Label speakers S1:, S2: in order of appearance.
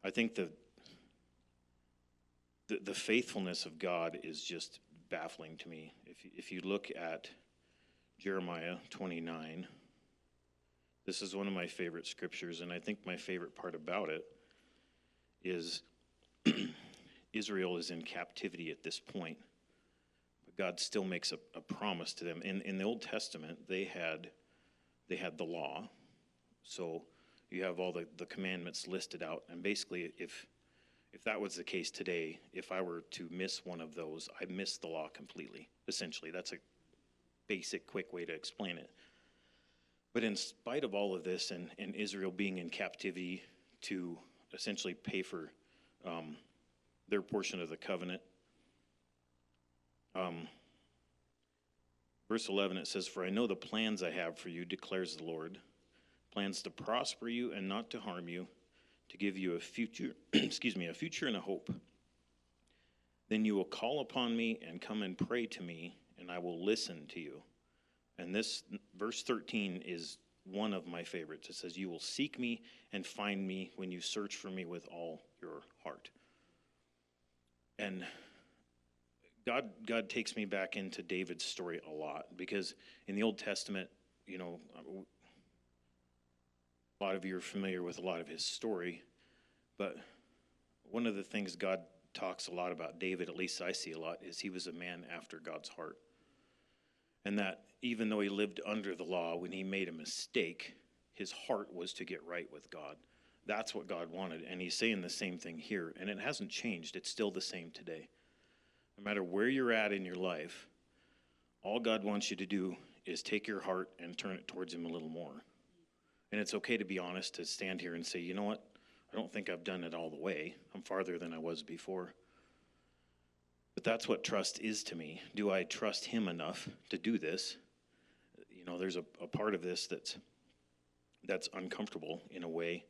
S1: I think the faithfulness of God is just baffling to me. If you look at Jeremiah 29, this is one of my favorite scriptures, and I think my favorite part about it is Israel is in captivity at this point, but God still makes a promise to them. In the Old Testament, they had the law, so you have all the commandments listed out, and basically if that was the case today, if I were to miss one of those, I missed the law completely, essentially. That's a basic, quick way to explain it. But in spite of all of this, and Israel being in captivity to essentially pay for their portion of the covenant, verse 11, it says, "For I know the plans I have for you, declares the Lord, plans to prosper you and not to harm you, to give you a future, a future and a hope. Then you will call upon me and come and pray to me, and I will listen to you." And this, verse 13, is one of my favorites. It says, "You will seek me and find me when you search for me with all your heart." And God takes me back into David's story a lot, because in the Old Testament, a lot of you are familiar with a lot of his story, but one of the things God talks a lot about David, at least I see a lot, is he was a man after God's heart. And that even though he lived under the law, when he made a mistake, his heart was to get right with God. That's what God wanted, and he's saying the same thing here, and it hasn't changed. It's still the same today. No matter where you're at in your life, all God wants you to do is take your heart and turn it towards him a little more. And it's okay to be honest, to stand here and say, you know what? I don't think I've done it all the way. I'm farther than I was before. But that's what trust is to me. Do I trust him enough to do this? There's a part of this that's uncomfortable in a way.